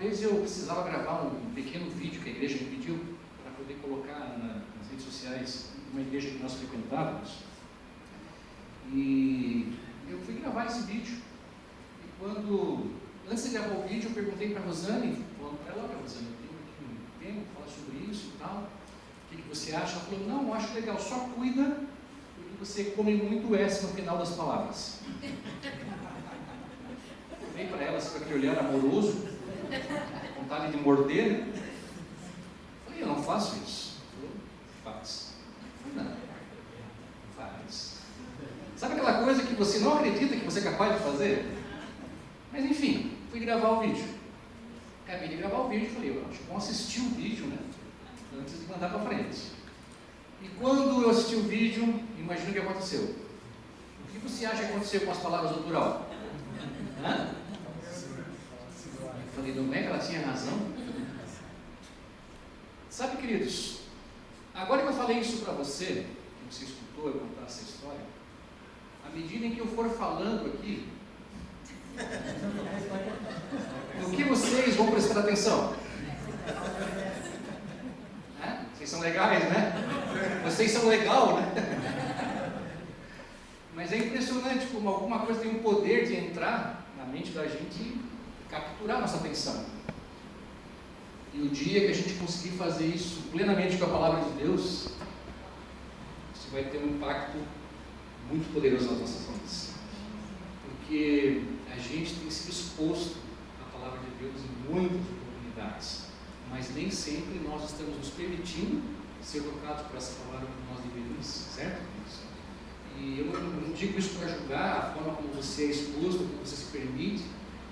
vez eu precisava gravar um pequeno vídeo que a igreja me pediu para poder colocar nas redes sociais uma igreja que nós frequentávamos. E eu fui gravar esse vídeo. E antes de gravar o vídeo, eu perguntei para a Rosane, falando para ela, Rosane, eu tenho aqui um tempo, falar sobre isso e tal. O que você acha? Ela falou, não, eu acho legal, só cuida, porque você come muito S no final das palavras. Eu olhei para ela com aquele olhar amoroso, vontade de morder, né? Falei, eu não faço isso. Ela falou, faz. Eu falei, não faz. Sabe aquela coisa que você não acredita que você é capaz de fazer? Mas enfim, fui gravar o vídeo. Acabei de gravar o vídeo e falei, eu acho bom assistir o vídeo, né? Antes de mandar para frente. E quando eu assisti o vídeo, imagina o que aconteceu. O que você acha que aconteceu com as palavras do plural? Hã? Eu falei, não é que ela tinha razão? Sabe, queridos, agora que eu falei isso para você, que você escutou eu contar essa história, à medida em que eu for falando aqui, no que vocês vão prestar atenção? Vocês são legais, né? Vocês são legal, né? Mas é impressionante como alguma coisa tem o poder de entrar na mente da gente e capturar nossa atenção. E o dia que a gente conseguir fazer isso plenamente com a palavra de Deus, isso vai ter um impacto muito poderoso nas nossas vidas. Porque a gente tem sido exposto à palavra de Deus em muitas oportunidades, mas nem sempre nós estamos nos permitindo ser tocados por essa palavra como nós deveríamos, certo? E eu não digo isso para julgar a forma como você é exposto, como você se permite,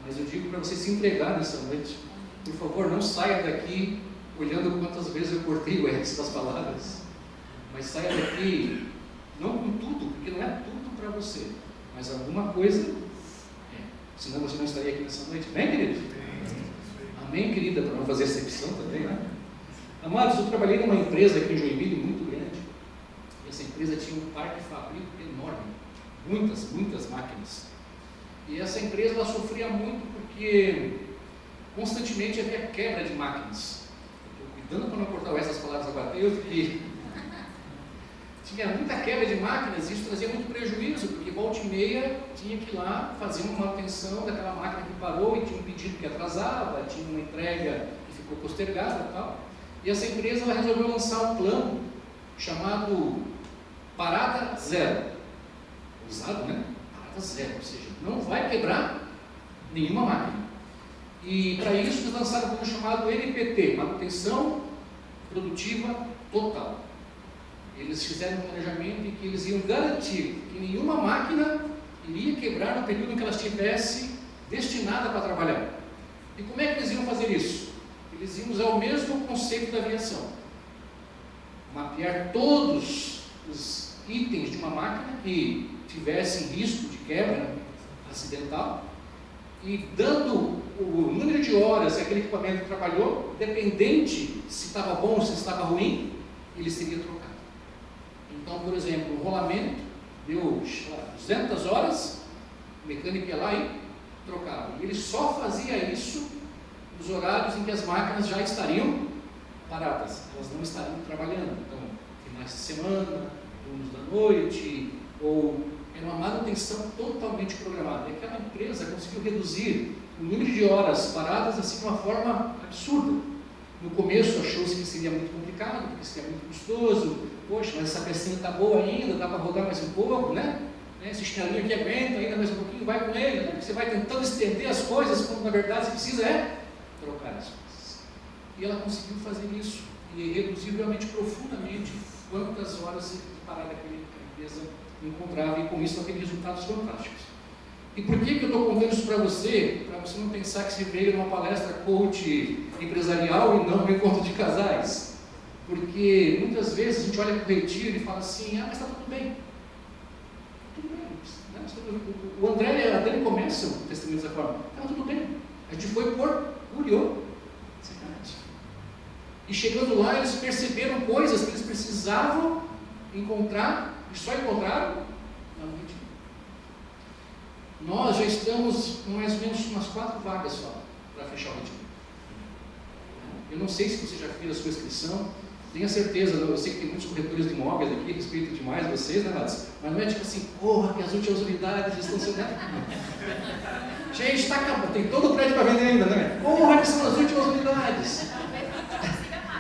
mas eu digo para você se entregar nessa noite. Por favor, não saia daqui olhando quantas vezes eu cortei o S das palavras, mas saia daqui não com tudo, porque não é tudo para você, mas alguma coisa senão você não estaria aqui nessa noite. Amém, querido? Amém, querida, para não fazer excepção também, né? Amados, eu trabalhei numa empresa aqui em Joinville muito grande. E essa empresa tinha um parque fabril enorme, muitas máquinas. E essa empresa ela sofria muito porque constantemente havia quebra de máquinas. Eu estou cuidando para não cortar essas palavras agora. Tinha muita quebra de máquinas e isso trazia muito prejuízo, porque volta e meia tinha que ir lá fazer uma manutenção daquela máquina que parou e tinha um pedido que atrasava, tinha uma entrega que ficou postergada e tal. E essa empresa ela resolveu lançar um plano chamado Parada Zero. Usado, né? Parada Zero, ou seja, não vai quebrar nenhuma máquina. E para isso eles lançaram um plano chamado MPT, Manutenção Produtiva Total. Eles fizeram um planejamento em que eles iam garantir que nenhuma máquina iria quebrar no período em que ela estivesse destinada para trabalhar. E como é que eles iam fazer isso? Eles iam usar o mesmo conceito da aviação. Mapear todos os itens de uma máquina que tivessem risco de quebra acidental e dando o número de horas que aquele equipamento trabalhou, dependente se estava bom ou se estava ruim, ele seria trocado. Então, por exemplo, o rolamento deu 200 horas, o mecânico ia lá e trocava. E ele só fazia isso nos horários em que as máquinas já estariam paradas, elas não estariam trabalhando. Então, finais de semana, turnos da noite, ou era uma manutenção totalmente programada. E aquela empresa conseguiu reduzir o número de horas paradas assim de uma forma absurda. No começo achou-se que seria muito complicado, porque seria muito custoso. Poxa, mas essa pecinha está boa ainda, dá para rodar mais um pouco, né? Esse chinelinho aqui aguenta ainda mais um pouquinho, vai com ele, né? Você vai tentando estender as coisas, quando na verdade você precisa trocar as coisas. E ela conseguiu fazer isso, e reduziu realmente profundamente quantas horas de parada que a empresa encontrava, e com isso ela teve resultados fantásticos. E por que eu estou contando isso para você? Para você não pensar que você veio numa palestra coach empresarial e não um encontro de casais. Porque muitas vezes a gente olha para o retiro e fala assim, mas está tudo bem. Tudo bem. Né? O André até começa o testemunho dessa forma. Está tudo bem. A gente foi por curiosidade. E chegando lá, eles perceberam coisas que eles precisavam encontrar, e só encontraram na noite. Nós já estamos com mais ou menos umas 4 vagas só para fechar o retiro. não sei se você já fez a sua inscrição, tenha certeza, eu sei que tem muitos corretores de imóveis aqui, respeito demais vocês, né, Lads? Mas não é tipo assim, porra, que as últimas unidades estão sendo... Gente, está acabando, tem todo o prédio para vender ainda, né? Porra, que são as últimas unidades.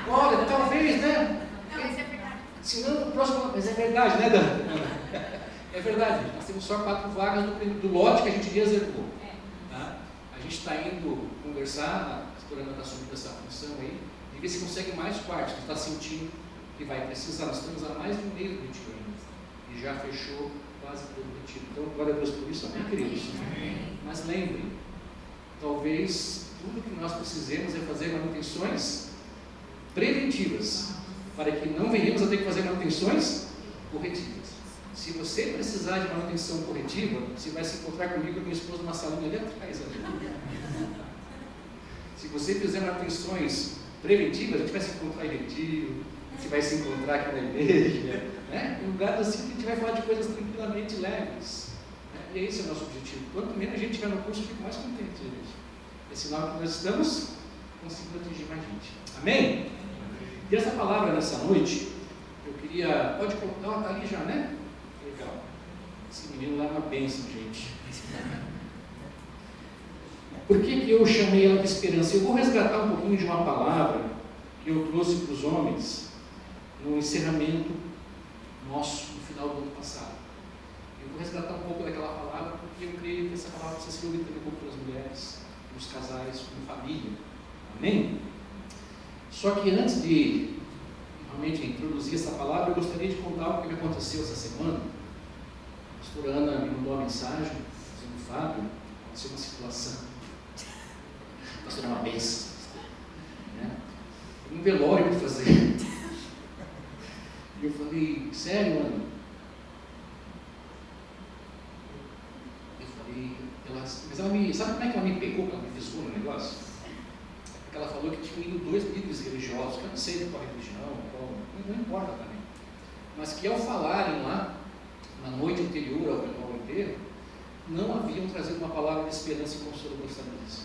Olha, talvez, né? Não, isso é verdade. Se não, no próximo... Mas é verdade, né, Dan? É verdade, nós temos só 4 vagas do lote que a gente reservou. Tá? A gente está indo conversar, a doutora está assumindo essa função aí, de ver se consegue mais quartos, a gente está sentindo que vai precisar. Nós estamos a mais de um mês do retiro ainda, e já fechou quase todo o retiro. Então, glória a Deus por isso, amém, queridos? Mas lembrem, talvez tudo que nós precisemos é fazer manutenções preventivas, para que não venhamos a ter que fazer manutenções corretivas. Se você precisar de manutenção corretiva, você vai se encontrar comigo e minha esposa numa salinha ali atrás. Se você fizer manutenções preventivas, a gente vai se encontrar em retiro, a gente vai se encontrar aqui na igreja, né? Em lugares assim que a gente vai falar de coisas tranquilamente leves. Né? E esse é o nosso objetivo. Quanto menos a gente tiver no curso, eu fico mais contente, gente. É sinal que nós estamos conseguindo atingir mais gente. Amém? E essa palavra nessa noite, eu queria... Pode colocar, ela está ali já, né? Legal. Esse menino lá é uma bênção, gente. Por que eu chamei ela de esperança? Eu vou resgatar um pouquinho de uma palavra que eu trouxe para os homens no encerramento nosso, no final do ano passado. Eu vou resgatar um pouco daquela palavra, porque eu creio que essa palavra precisa ser ouvida também um pouco pelas mulheres, pelos casais, como família. Amém? Só que antes de realmente introduzir essa palavra, eu gostaria de contar o que me aconteceu essa semana. A pastora Ana me mandou uma mensagem, dizendo: Fábio, aconteceu uma situação. A pastora é uma bênção. Né? Um velório para fazer. E eu falei: sério, Ana? Eu falei: mas ela me. Sabe como é que ela me pegou, que ela me fisgou no negócio? Porque ela falou que tinham ido 2 líderes religiosos, que eu não sei de qual religião, não importa também. Mas que ao falarem lá, na noite anterior ao enterro, não haviam trazido uma palavra de esperança e consolo para essa mesa.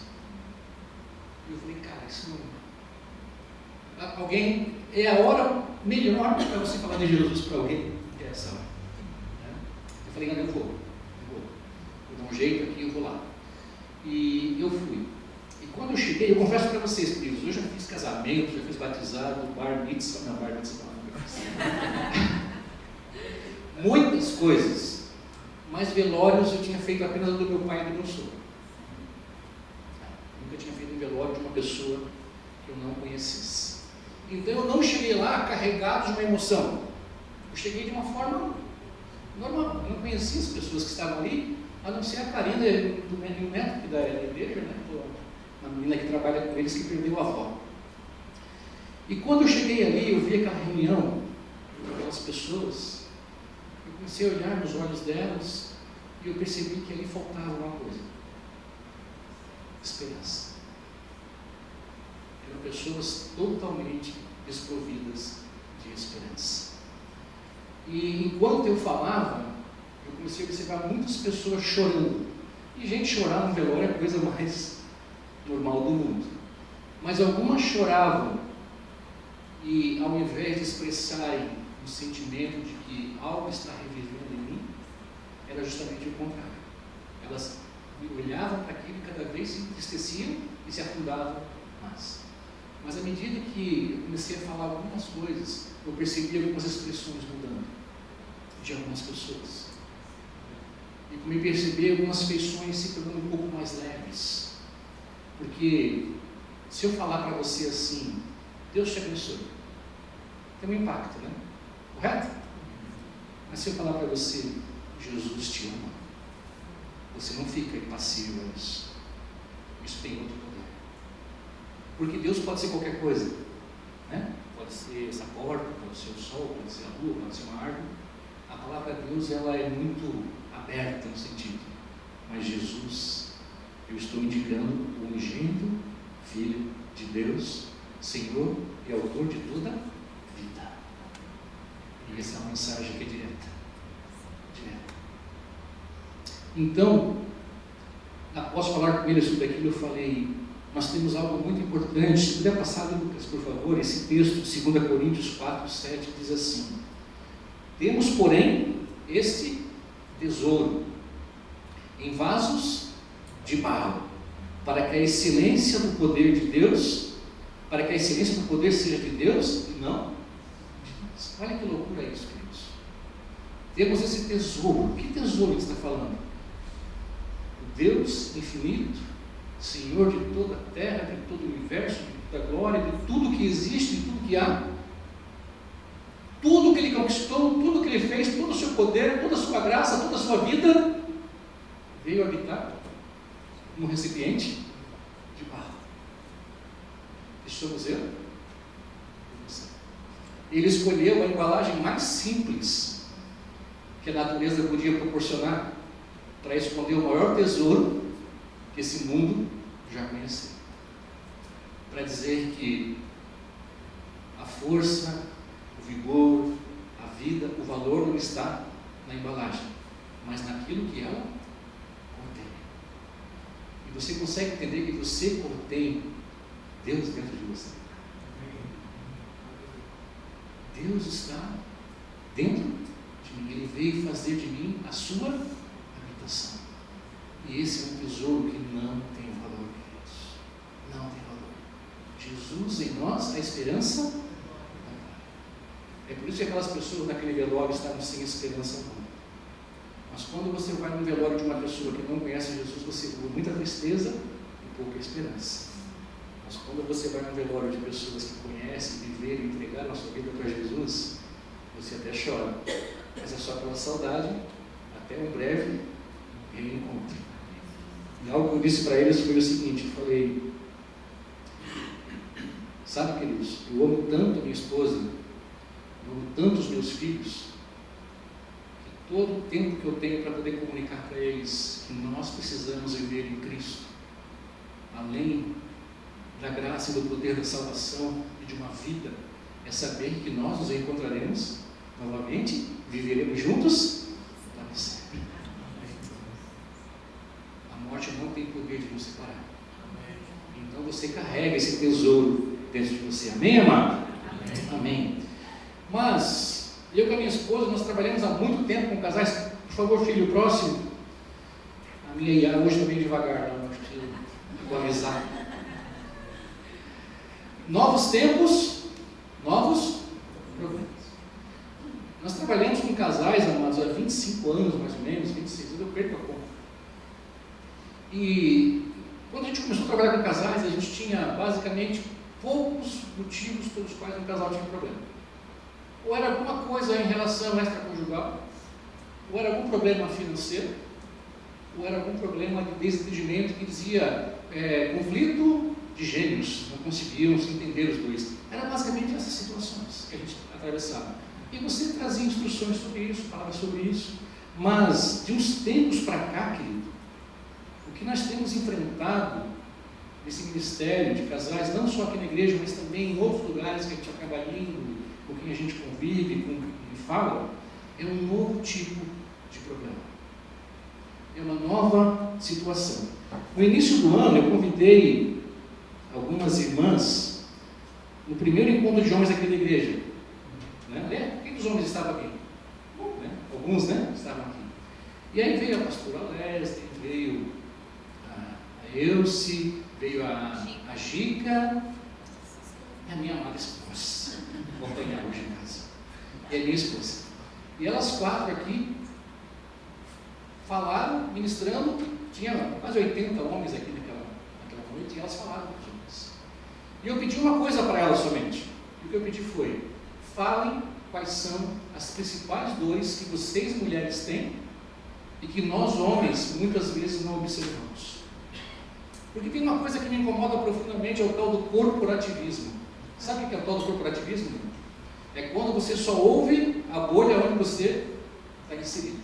E eu falei: cara, isso não... Alguém... É a hora melhor para você falar de Jesus para alguém, que é essa hora. Eu falei: não, eu vou dar um jeito aqui, eu vou lá. E eu fui. E quando eu cheguei, eu confesso para vocês, queridos, eu já fiz casamento, já fiz batizado, bar mitzvah, não, bar mitzvah não. Muitas coisas, mas velórios eu tinha feito apenas do meu pai e do meu sogro. Nunca tinha feito um velório de uma pessoa que eu não conhecesse. Então eu não cheguei lá carregado de uma emoção. Eu cheguei de uma forma normal. Eu não conhecia as pessoas que estavam ali, a não ser a Karina e o neto da igreja, né? Uma menina que trabalha com eles, que perdeu a avó. E quando eu cheguei ali, eu vi aquela reunião, aquelas pessoas, eu comecei a olhar nos olhos delas e eu percebi que ali faltava uma coisa: esperança. Eram pessoas totalmente desprovidas de esperança. E enquanto eu falava, eu comecei a observar muitas pessoas chorando. E gente, chorar no velório é a coisa mais normal do mundo. Mas algumas choravam e, ao invés de expressarem um sentimento de que algo está revivendo em mim, era justamente o contrário. Elas olhavam para aquilo e cada vez se entristeciam e se afundavam mais. Mas à medida que eu comecei a falar algumas coisas, eu percebi algumas expressões mudando de algumas pessoas. E como eu percebi algumas feições se tornando um pouco mais leves. Porque se eu falar para você assim: Deus te abençoe, tem um impacto, né? Correto? Mas se eu falar para você: Jesus te ama, você não fica impassível a isso. Isso tem outro poder. Porque Deus pode ser qualquer coisa, né? Pode ser essa porta, pode ser o sol, pode ser a lua, pode ser uma árvore. A palavra de Deus, ela é muito aberta no sentido. Mas Jesus, eu estou indicando o unigênito Filho de Deus, Senhor e Autor de toda vida. E essa é uma mensagem que é direta. Então, após falar com ele sobre aquilo, eu falei: nós temos algo muito importante. Se puder passar, Lucas, por favor, esse texto de 2 Coríntios 4, 7, diz assim: temos, porém, este tesouro em vasos de barro, para que a excelência do poder de Deus, para que a excelência do poder seja de Deus e não de nós. Olha que loucura isso, queridos. Temos esse tesouro. Que tesouro que está falando? O Deus infinito, Senhor de toda a terra, de todo o universo, de toda a glória, de tudo que existe, de tudo que há. Tudo que Ele conquistou, tudo que Ele fez, todo o seu poder, toda a sua graça, toda a sua vida, veio habitar num recipiente de barro. Somos eu e você. Ele escolheu a embalagem mais simples que a natureza podia proporcionar para esconder o maior tesouro que esse mundo já conheceu. Para dizer que a força, o vigor, a vida, o valor não está na embalagem, mas naquilo que ela contém. E você consegue entender que você contém Deus dentro de você. Deus está dentro de mim. Ele veio fazer de mim a sua habitação. E esse é um tesouro que não tem valor, queridos. Não tem valor. Jesus em nós, a esperança. É por isso que aquelas pessoas naquele velório estavam sem esperança alguma. Mas quando você vai no velório de uma pessoa que não conhece Jesus, você vê muita tristeza e pouca esperança. Mas quando você vai no velório de pessoas que conhecem, viveram e entregaram a sua vida para Jesus, você até chora. Mas é só pela saudade, até um breve reencontro. E algo que eu disse para eles foi o seguinte: eu falei, sabe, queridos, eu amo tanto a minha esposa, eu amo tanto os meus filhos, que todo o tempo que eu tenho para poder comunicar para eles que nós precisamos viver em Cristo, além da graça e do poder da salvação e de uma vida, é saber que nós nos encontraremos novamente, viveremos juntos para sempre. A morte não tem poder de nos separar. Então você carrega esse tesouro dentro de você. Amém, amado? Amém. Mas eu com a minha esposa, nós trabalhamos há muito tempo com casais. Por favor, filho, próximo. A minha IA hoje está bem devagar, não preciso avisar. Novos tempos, novos problemas. Nós trabalhamos com casais, amados, há 25 anos mais ou menos, 26 anos, eu perco a conta. E quando a gente começou a trabalhar com casais, a gente tinha basicamente poucos motivos pelos quais um casal tinha problema. Ou era alguma coisa em relação extraconjugal, ou era algum problema financeiro, ou era algum problema de desentendimento que dizia conflito de gênios, não conseguiam se entender os dois. Era basicamente essas situações que a gente atravessava. E você trazia instruções sobre isso, falava sobre isso. Mas, de uns tempos para cá, querido, o que nós temos enfrentado nesse ministério de casais, não só aqui na igreja, mas também em outros lugares que a gente acaba indo, com quem a gente convive, com quem fala, é um novo tipo de problema. É uma nova situação. No início do ano, eu convidei algumas irmãs no primeiro encontro de homens aqui da igreja. Quem dos homens estava aqui? Alguns, estavam aqui. E aí veio a pastora Leslie, veio a Elce, veio a Gica e a minha amada esposa. Vou apanhar hoje em casa. E a minha esposa. E elas quatro aqui falaram, ministrando, tinha quase 80 homens aqui naquela noite, e elas falaram com os homens. E eu pedi uma coisa para elas somente. E o que eu pedi foi: falem quais são as principais dores que vocês mulheres têm e que nós homens muitas vezes não observamos. Porque tem uma coisa que me incomoda profundamente, é o tal do corporativismo. Sabe o que é o tal do corporativismo? É quando você só ouve a bolha onde você está inserido.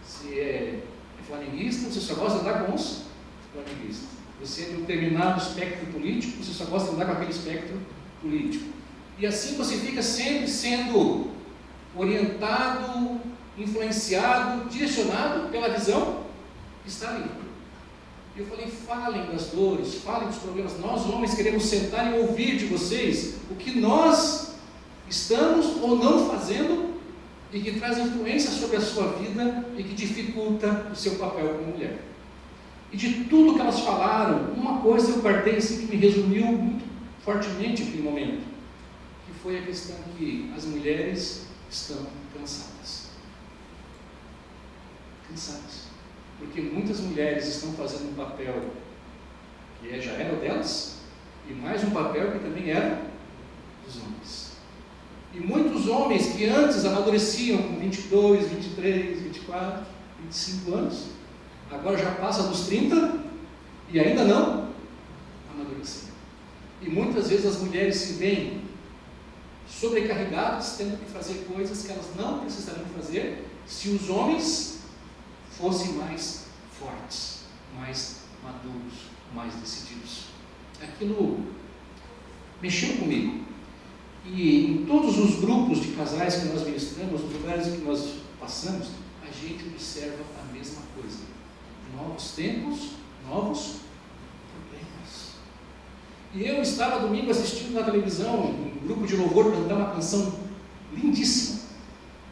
Se é flamenguista, você só gosta de andar com os flamenguistas. Você é de um determinado espectro político, você só gosta de andar com aquele espectro político. E assim você fica sempre sendo orientado, influenciado, direcionado pela visão que está ali. Eu falei, falem das dores, falem dos problemas. Nós, homens, queremos sentar e ouvir de vocês o que nós estamos ou não fazendo e que traz influência sobre a sua vida e que dificulta o seu papel como mulher. E de tudo que elas falaram, uma coisa eu guardei assim que me resumiu muito fortemente naquele momento, que foi a questão que as mulheres estão cansadas. Cansadas. Porque muitas mulheres estão fazendo um papel que já era o delas, e mais um papel que também era dos homens. E muitos homens que antes amadureciam com 22, 23, 24, 25 anos, agora já passa dos 30 e ainda não amadureceram. E muitas vezes as mulheres se veem sobrecarregadas, tendo que fazer coisas que elas não precisariam fazer se os homens fossem mais fortes, mais maduros, mais decididos. Aquilo mexeu comigo. E em todos os grupos de casais que nós ministramos, nos lugares em que nós passamos, a gente observa a mesma coisa. Novos tempos, novos problemas. E eu estava domingo assistindo na televisão um grupo de louvor cantar uma canção lindíssima.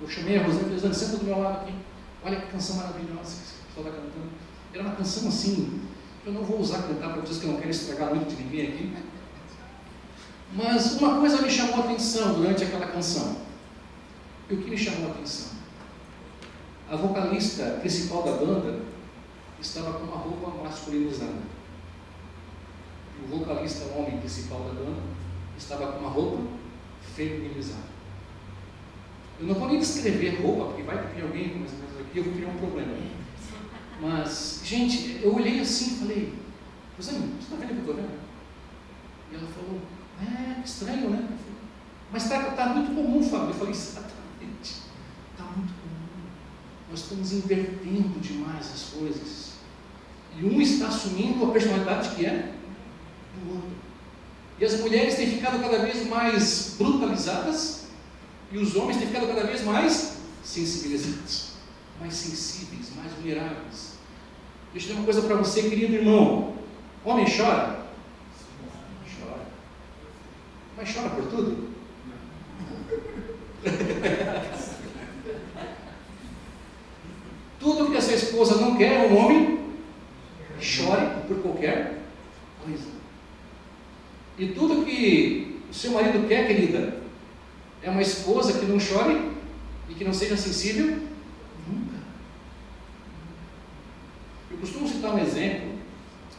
Eu chamei a Rosana e falei, senta do meu lado aqui. Olha que canção maravilhosa que o pessoal está cantando. Era uma canção assim, eu não vou usar cantar para vocês que eu não quero estragar muito de ninguém aqui. Mas uma coisa me chamou a atenção durante aquela canção. E o que me chamou a atenção? A vocalista principal da banda estava com uma roupa masculinizada. E o vocalista homem principal da banda estava com uma roupa feminilizada. Eu não vou nem descrever roupa, porque vai ter alguém mais ou menos aqui, eu vou criar um problema. Mas, gente, eu olhei assim e falei, Rosane, você está vendo o que eu estou vendo? E ela falou, que estranho, né? Mas está muito comum, Fábio. Eu falei, exatamente, está muito comum. Nós estamos invertendo demais as coisas. E um está assumindo a personalidade que é do outro. E as mulheres têm ficado cada vez mais brutalizadas e os homens têm ficado cada vez mais sensibilizados, mais sensíveis, mais vulneráveis. Deixa eu dizer uma coisa para você, querido irmão. Homem chora? Chora. Mas chora por tudo? Tudo que a sua esposa não quer, um homem chore por qualquer coisa. E tudo que o seu marido quer, querida, é uma esposa que não chore e que não seja sensível nunca. Eu costumo citar um exemplo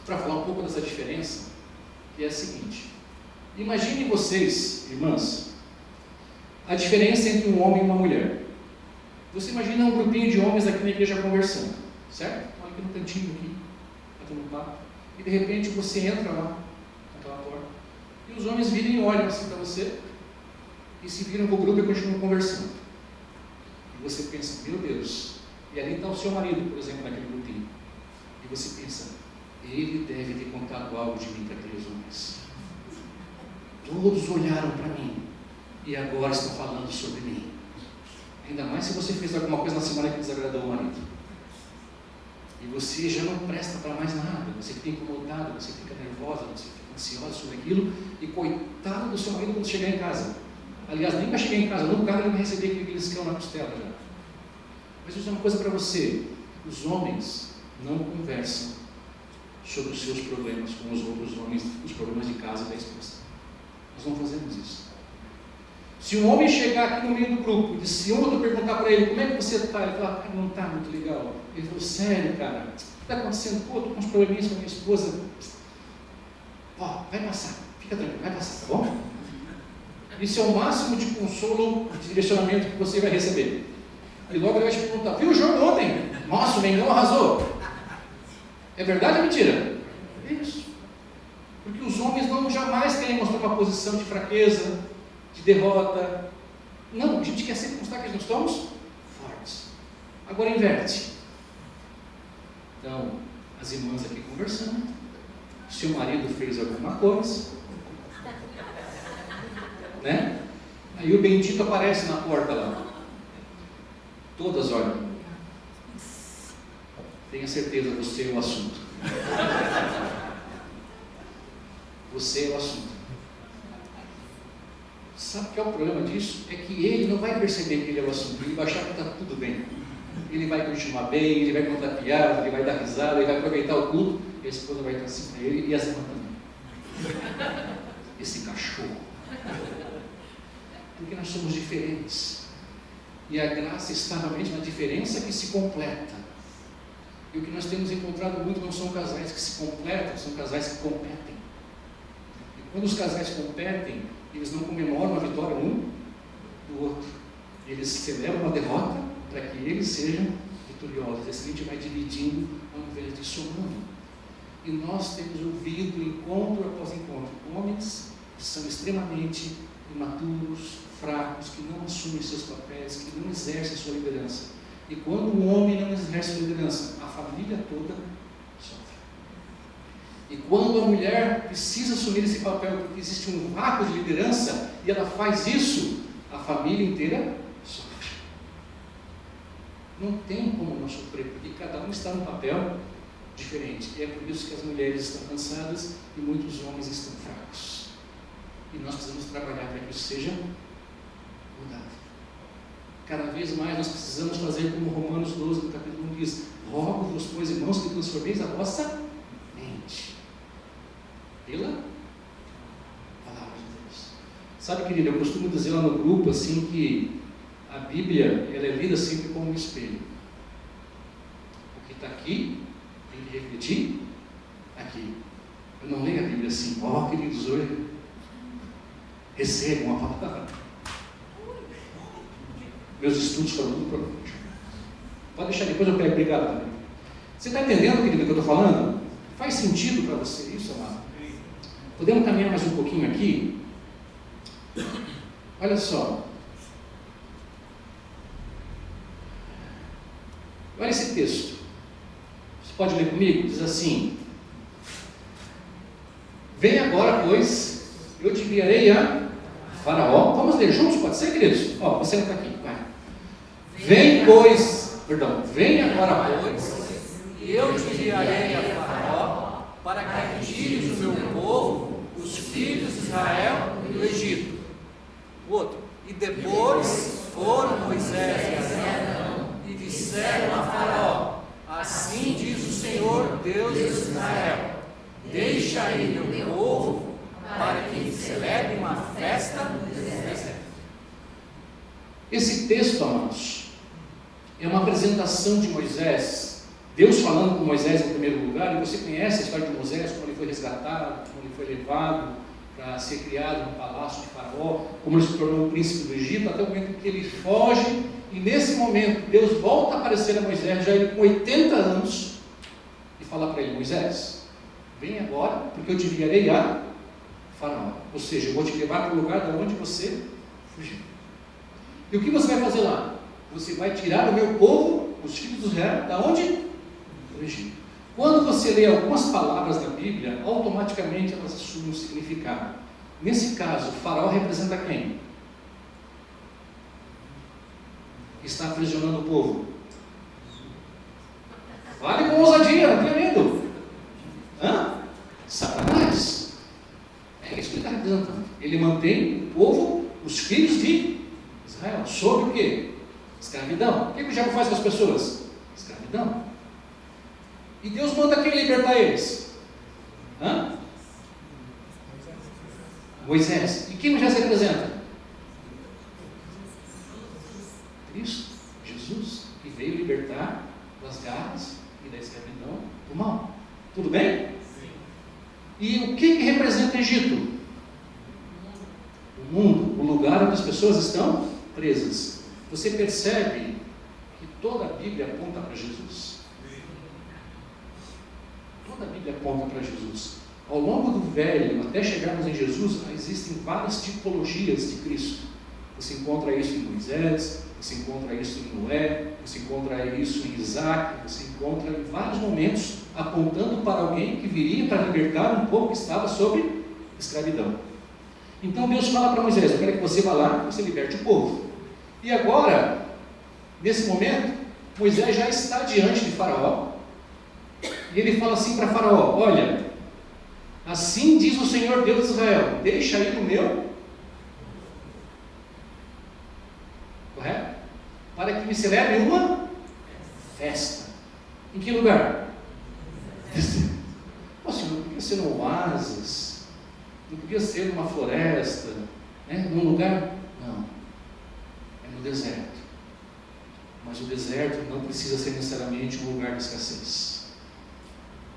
para falar um pouco dessa diferença, que é a seguinte: imaginem vocês, irmãs, a diferença entre um homem e uma mulher. Você imagina um grupinho de homens aqui na igreja conversando, certo? Olha aqui no cantinho aqui, batendo papo, e de repente você entra lá naquela porta e os homens viram e olham assim para você e se viram para o grupo e continuam conversando. E você pensa, meu Deus, e ali está o seu marido, por exemplo, naquele grupinho. E você pensa, ele deve ter contado algo de mim para aqueles homens. Todos olharam para mim e agora estão falando sobre mim. Ainda mais se você fez alguma coisa na semana que desagradou o marido. E você já não presta para mais nada, você fica incomodado, você fica nervosa, você fica ansiosa sobre aquilo, e coitado do seu marido quando chegar em casa. Aliás, nem vai chegar em casa, no carro ele vai receber aquele beliscão na costela já. Mas eu vou dizer uma coisa para você: os homens não conversam sobre os seus problemas com os outros homens, os problemas de casa da esposa. Nós não fazemos isso. Se um homem chegar aqui no meio do grupo e se um outro perguntar para ele, como é que você está? Ele fala, não está muito legal. Ele falou, sério, cara, o que está acontecendo? Pô, estou com uns probleminhas com a minha esposa. Ó, vai passar, fica tranquilo, vai passar, tá bom? Isso é o máximo de consolo, de direcionamento que você vai receber. E logo ele vai te perguntar, viu o jogo ontem? Nossa, o Mengão arrasou. É verdade ou mentira? É isso. Porque os homens não jamais querem mostrar uma posição de fraqueza, de derrota. Não, a gente quer sempre mostrar que nós somos fortes. Agora inverte. Então, as irmãs aqui conversando, se o marido fez alguma coisa, né? Aí o bendito aparece na porta lá. Todas olham. Tenha certeza, você é o assunto. Você é o assunto. Sabe o que é o problema disso? É que ele não vai perceber que ele é o assunto, ele vai achar que está tudo bem. Ele vai continuar bem, ele vai contar piada, ele vai dar risada, ele vai aproveitar o culto, e a esposa vai estar assim para ele e as irmãs também. Esse cachorro. Porque nós somos diferentes. E a graça está realmente na diferença que se completa. E o que nós temos encontrado muito não são casais que se completam, são casais que competem. E quando os casais competem, eles não comemoram a vitória um do outro. Eles celebram a derrota para que eles sejam vitoriosos. Assim a gente vai dividindo ao invés de somando. E nós temos ouvido encontro após encontro homens que são extremamente imaturos, fracos, que não assumem seus papéis, que não exercem sua liderança. E quando o homem não exerce sua liderança, a família toda sofre. E quando a mulher precisa assumir esse papel, porque existe um vácuo de liderança, e ela faz isso, a família inteira sofre. Não tem como não sofrer, porque cada um está num papel diferente. E é por isso que as mulheres estão cansadas e muitos homens estão fracos. E nós precisamos trabalhar para que isso seja mudado. Cada vez mais nós precisamos fazer como Romanos 12, no capítulo 1 diz: rogo-vos, pois, irmãos, que transformeis a vossa mente pela palavra de Deus. Sabe, querido, eu costumo dizer lá no grupo assim que a Bíblia, ela é lida sempre como um espelho. O que está aqui tem que refletir aqui. Eu não leio a Bíblia assim: ó, queridos, hoje recebam a palavra. Meus estudos foram muito profundos. Pode deixar, depois eu pego. Obrigado. Você está entendendo, querido, o que eu estou falando? Faz sentido para você isso, amado? Podemos caminhar mais um pouquinho aqui? Olha só. Olha esse texto. Você pode ler comigo? Diz assim: vem agora, pois, eu te enviarei a Faraó. Vamos ler juntos? Pode ser, queridos? Ó, você não está aqui. Vai. Vem, pois, vem agora, pois, e eu te enviarei a Faraó, para que tires o meu povo, os filhos de Israel, do Egito. O outro. E depois foram Moisés e Arão, e disseram a Faraó: assim diz o Senhor, Deus de Israel: deixa aí o meu povo, para que celebre uma festa no deserto. Esse texto, amados, é uma apresentação de Moisés, Deus falando com Moisés em primeiro lugar, e você conhece a história de Moisés, como ele foi resgatado, como ele foi levado para ser criado no palácio de Faraó, como ele se tornou o príncipe do Egito, até o momento em que ele foge, e nesse momento Deus volta a aparecer a Moisés, já ele com 80 anos, e fala para ele: Moisés, vem agora, porque eu te enviarei a Faraó, ou seja, eu vou te levar para o lugar de onde você fugiu. E o que você vai fazer lá? Você vai tirar o meu povo, os filhos de Israel, da onde? Do Egito. Quando você lê algumas palavras da Bíblia, automaticamente elas assumem um significado. Nesse caso, Faraó representa quem? Está aprisionando o povo. Fale com ousadia, não tenha medo. Satanás. É isso que ele está representando. Ele mantém o povo, os filhos de Israel, sob o quê? Escravidão. O que o diabo faz com as pessoas? Escravidão. E Deus manda quem libertar eles? Moisés. E quem Moisés representa? Cristo, Jesus, que veio libertar das garras e da escravidão do mal. Tudo bem? Sim. E o que representa o Egito? O mundo, o lugar onde as pessoas estão presas. Você percebe que toda a Bíblia aponta para Jesus? Toda a Bíblia aponta para Jesus. Ao longo do Velho, até chegarmos em Jesus, existem várias tipologias de Cristo. Você encontra isso em Moisés, você encontra isso em Noé, você encontra isso em Isaac, você encontra em vários momentos apontando para alguém que viria para libertar um povo que estava sob escravidão. Então Deus fala para Moisés: eu quero que você vá lá, que você liberte o povo. E agora, nesse momento, Moisés já está diante de Faraó, E ele fala assim para Faraó: olha, assim diz o Senhor Deus de Israel, deixa aí o meu, correto? Para que me celebre uma festa. Em que lugar? Pô, Senhor, não podia ser no oásis, não podia ser numa floresta, né? Num lugar? Não, é no deserto. Mas o deserto não precisa ser necessariamente um lugar de escassez.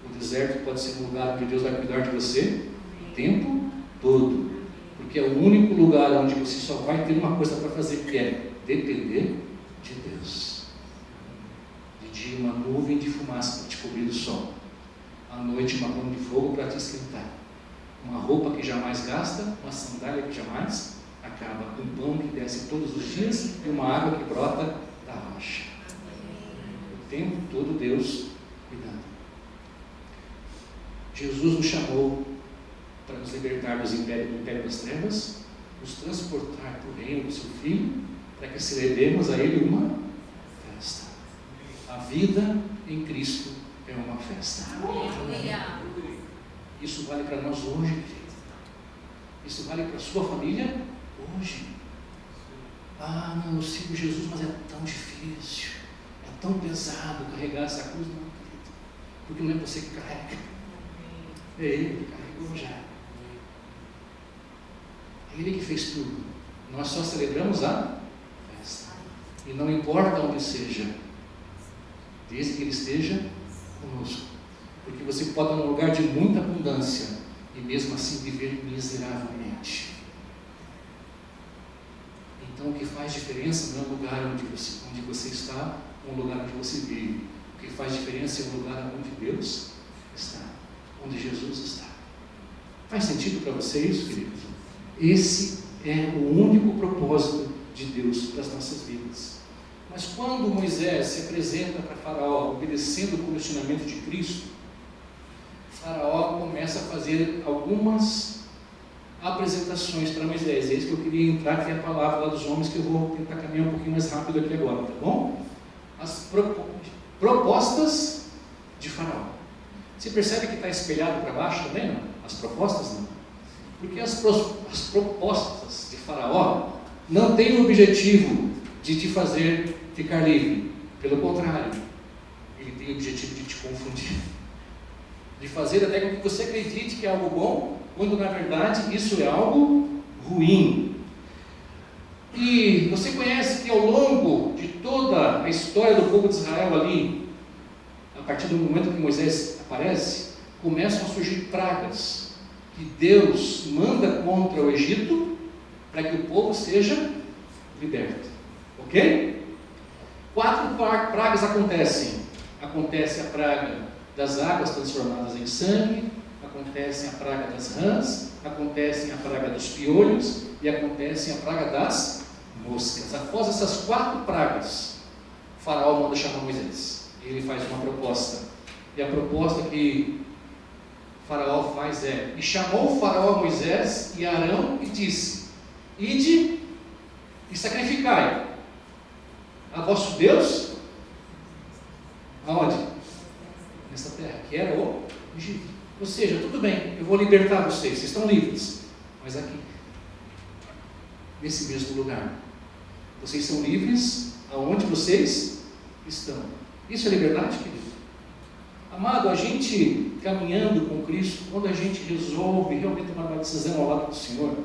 O deserto pode ser um lugar onde Deus vai cuidar de você o tempo todo, porque é o único lugar onde você só vai ter uma coisa para fazer, que é depender de Deus. De dia uma nuvem de fumaça para te cobrir do sol, à noite uma mão de fogo para te esquentar, uma roupa que jamais gasta, uma sandália que jamais acaba, um pão que desce todos os dias e uma água que brota da rocha. O tempo todo Deus cuidando. Jesus nos chamou para nos libertar do império das trevas, nos transportar para o reino do seu Filho, para que celebremos a Ele uma festa. A vida em Cristo é uma festa. Isso vale para nós hoje, querido. Isso vale para a sua família hoje. Ah, não, eu sigo Jesus, mas é tão difícil, é tão pesado carregar essa cruz. Não, querido, porque não é você que carrega, é Ele que carregou já. É Ele que fez tudo. Nós só celebramos a festa. E não importa onde seja, desde que Ele esteja conosco. Porque você pode estar num lugar de muita abundância e mesmo assim viver miseravelmente. Então o que faz diferença não é o lugar onde você está, ou o lugar onde você vive. O que faz diferença é o lugar onde Deus está, onde Jesus está. Faz sentido para você isso, queridos? Esse é o único propósito de Deus para as nossas vidas. Mas quando Moisés se apresenta para Faraó, obedecendo o comissionamento de Cristo, Faraó começa a fazer algumas apresentações para Moisés. É isso que eu queria entrar, que é a palavra lá dos homens, que eu vou tentar caminhar um pouquinho mais rápido aqui agora, tá bom? As propostas de Faraó. Você percebe que está espelhado para baixo também, não? As propostas não. Porque as propostas de Faraó não têm o objetivo de te fazer ficar livre. Pelo contrário, ele tem o objetivo de te confundir. De fazer até com que você acredite que é algo bom, quando na verdade isso é algo ruim. E você conhece que ao longo de toda a história do povo de Israel ali, a partir do momento que Moisés aparece, começam a surgir pragas que Deus manda contra o Egito para que o povo seja liberto. Ok? 4 pragas acontecem. Acontece a praga das águas transformadas em sangue, acontece a praga das rãs, acontece a praga dos piolhos e acontece a praga das moscas. Após essas 4 pragas, o faraó manda chamar Moisés. Ele faz uma proposta. E a proposta que o faraó faz é: e chamou o faraó Moisés e Arão e disse: ide e sacrificai a vosso Deus, aonde? Nesta terra, que era o Egito. Ou seja, tudo bem, eu vou libertar vocês estão livres, mas aqui, nesse mesmo lugar, vocês são livres aonde vocês estão. Isso é liberdade, querido? Amado, a gente caminhando com Cristo, quando a gente resolve realmente tomar uma decisão ao lado do Senhor,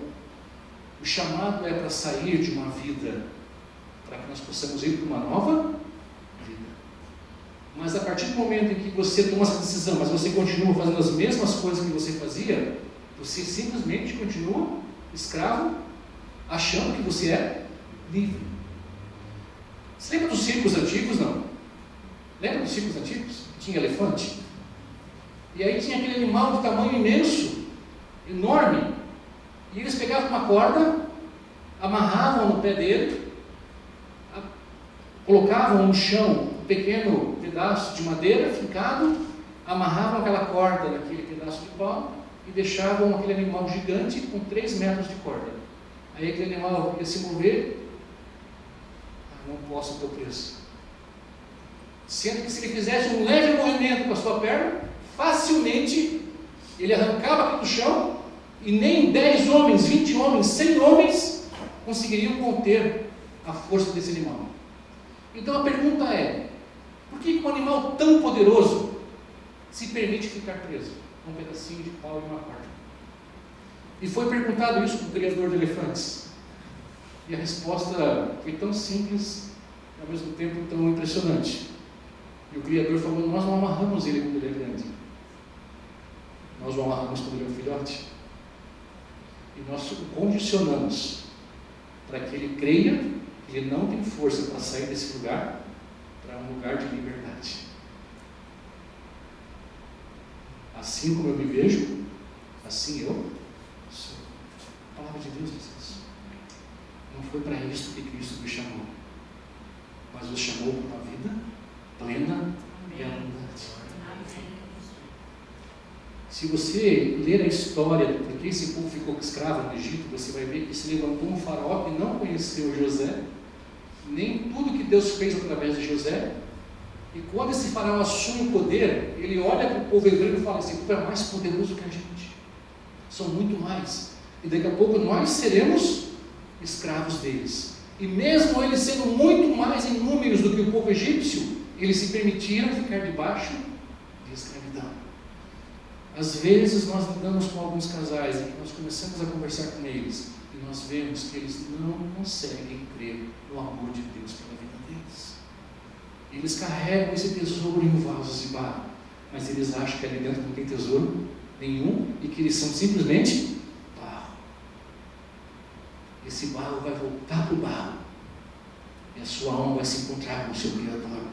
o chamado é para sair de uma vida, para que nós possamos ir para uma nova vida. Mas a partir do momento em que você toma essa decisão, mas você continua fazendo as mesmas coisas que você fazia, você simplesmente continua escravo, achando que você é livre. Você lembra dos circos antigos? Não? Lembra dos circos antigos? Tinha elefante? E aí tinha aquele animal de tamanho imenso, enorme, e eles pegavam uma corda, amarravam no pé dele, colocavam no chão um pequeno pedaço de madeira fincado, amarravam aquela corda naquele pedaço de pau e deixavam aquele animal gigante com 3 metros de corda. Aí aquele animal ia se mover: não posso, estou preso. sendo que se ele fizesse um leve movimento com a sua perna, facilmente ele arrancava aqui do chão, e nem 10 homens, 20 homens, 100 homens conseguiriam conter a força desse animal. Então a pergunta é: por que um animal tão poderoso se permite ficar preso com um pedacinho de pau e uma corda? E foi perguntado isso para o criador de elefantes, e a resposta foi tão simples e ao mesmo tempo tão impressionante. E o criador falou: nós não amarramos ele quando ele é grande, nós o amarramos quando ele é um filhote, e nós o condicionamos para que ele creia que ele não tem força para sair desse lugar para um lugar de liberdade. Assim como eu me vejo, assim eu sou. A palavra de Deus diz isso. Não foi para isso que Cristo me chamou, mas nos chamou para uma vida plena e abundante. Se você ler a história de por que esse povo ficou escravo no Egito, você vai ver que se levantou um faraó que não conheceu José, nem tudo que Deus fez através de José. E quando esse faraó assume o poder, ele olha para o povo hebreu e fala: esse povo é mais poderoso que a gente, são muito mais, e daqui a pouco nós seremos escravos deles. E mesmo eles sendo muito mais em números do que o povo egípcio, eles se permitiram ficar debaixo de escravidão. Às vezes nós lidamos com alguns casais em que nós começamos a conversar com eles e nós vemos que eles não conseguem crer no amor de Deus pela vida deles. Eles carregam esse tesouro em vasos de barro, mas eles acham que ali dentro não tem tesouro nenhum e que eles são simplesmente barro. Esse barro vai voltar para o barro e a sua alma vai se encontrar com o seu Criador.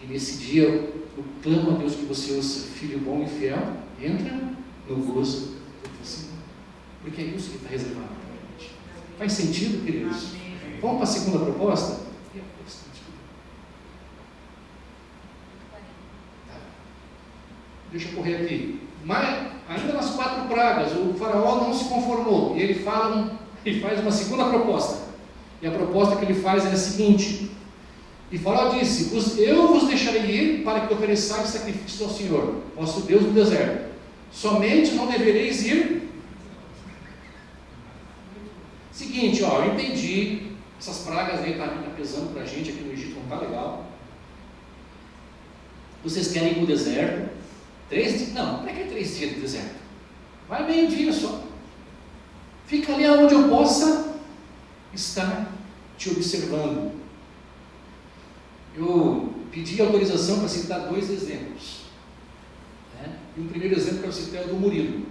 E nesse dia eu clamo a Deus que você ouça: filho bom e fiel, entra no gozo do teu Senhor, porque é isso que está reservado para a gente. Faz sentido, queridos? Vamos para a segunda proposta? Deixa eu correr aqui. Mas, ainda nas 4 pragas, o faraó não se conformou. E ele faz uma segunda proposta. E a proposta que ele faz é a seguinte: e Faraó disse: eu vos deixarei ir para que ofereçais sacrifícios ao Senhor, vosso Deus, no deserto. Somente não devereis ir. Seguinte, eu entendi. Essas pragas aí estão pesando para a gente aqui no Egito, não está legal. Vocês querem ir para o deserto? 3 dias? Não, para que 3 dias de deserto? Vai meio-dia só. Fica ali onde eu possa estar te observando. Eu pedi autorização para citar 2 exemplos. E o primeiro exemplo que eu citei é o do Murilo.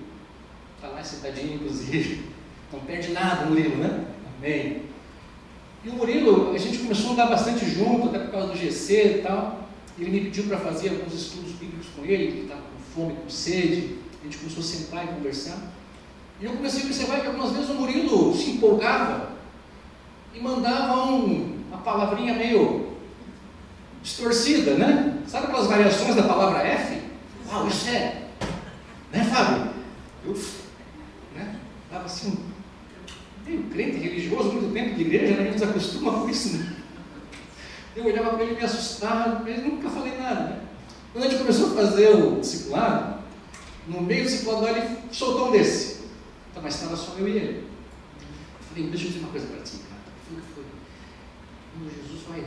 Está lá citadinho, inclusive. Não perde nada o Murilo, né? Amém. E o Murilo, a gente começou a andar bastante junto, até por causa do GC e tal. Ele me pediu para fazer alguns estudos bíblicos com ele, que ele estava com fome, com sede. A gente começou a sentar e conversar. E eu comecei a observar que algumas vezes o Murilo se empolgava e mandava uma palavrinha meio distorcida, né? Sabe aquelas variações da palavra F? Uau, isso é, né, Fábio? Né? Dava assim, meio crente religioso, muito tempo de igreja, né? A gente desacostuma com isso, né? Eu olhava para ele meio assustado, mas nunca falei nada, né? Quando a gente começou a fazer o discipulado, no meio do discipulado ele soltou um desse. Então, mas estava só eu e ele. Eu falei: deixa eu dizer uma coisa para ti, cara. O que foi? Quando Jesus vai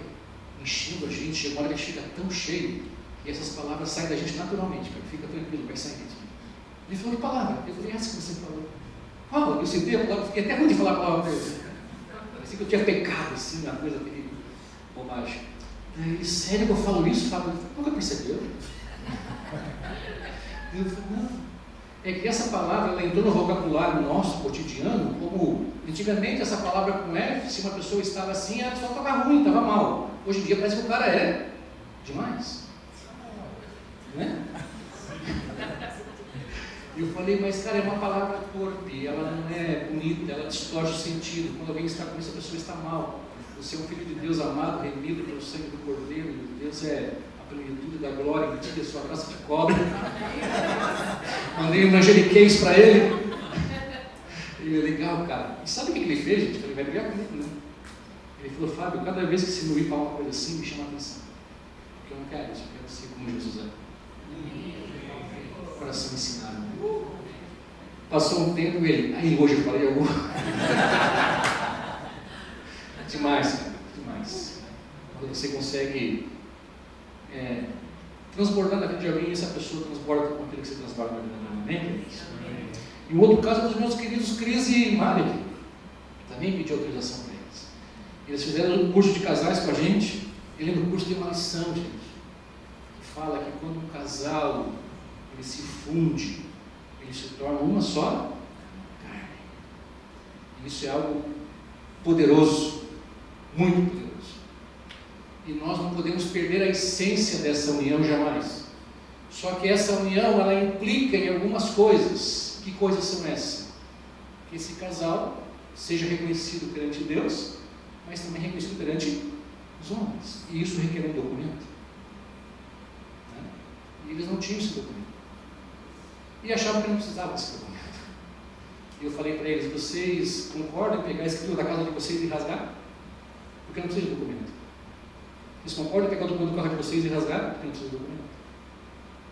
enchendo a gente, chega uma hora que a gente fica tão cheio, e essas palavras saem da gente naturalmente, cara. Fica tranquilo, vai sair de ti. Ele falou: que palavra? Eu falei: essa que você falou. Qual? Eu sentei a palavra, fiquei até ruim de falar a palavra para ele. Parecia que eu tinha pecado, assim, uma coisa terrível. Bobagem. Daí ele: sério que eu falo isso, Fábio? Nunca percebeu? Eu falei: não. É que essa palavra, ela entrou no vocabulário nosso, cotidiano, como antigamente essa palavra com F, se uma pessoa estava assim, a pessoa estava ruim, estava mal. Hoje em dia parece que o cara é demais. Né? Eu falei: mas cara, é uma palavra torpe, ela não é bonita, ela distorce o sentido. Quando alguém está com isso, a pessoa está mal. Você é um filho de Deus amado, remido pelo sangue do Cordeiro. Deus é a plenitude da glória, que a sua graça te cobre. Mandei um evangeliquez para ele. Ele é legal, cara. E sabe o que ele fez, gente? Ele vai brigar comigo, né? Ele falou: Fábio, cada vez que você me ouvir falar uma coisa assim, me chama a atenção. Porque eu não quero isso, eu quero ser como Jesus é. Coração ensinado. Passou um tempo ele, aí hoje eu falei algo. Demais, cara, demais. Quando você consegue transbordar na vida de alguém, e essa pessoa transborda com aquilo que você transborda na vida de alguém. Amém? E o outro caso é dos meus queridos Cris e Mari. Também pedi autorização para eles. Eles fizeram um curso de casais com a gente. Eu lembro do curso de uma lição, gente, que fala que quando um casal ele se funde, ele se torna uma só carne. E isso é algo poderoso, muito poderoso. E nós não podemos perder a essência dessa união jamais. Só que essa união, ela implica em algumas coisas. Que coisas são essas? Que esse casal seja reconhecido perante Deus, mas também reconhecido perante os homens. E isso requer um documento. Né? E eles não tinham esse documento. E achavam que não precisavam desse documento. E eu falei para eles, vocês concordam em pegar a escritura da casa de vocês e rasgar? Porque não precisa de documento. Vocês concordam em pegar o documento do carro de vocês e rasgar? Porque não precisa de documento.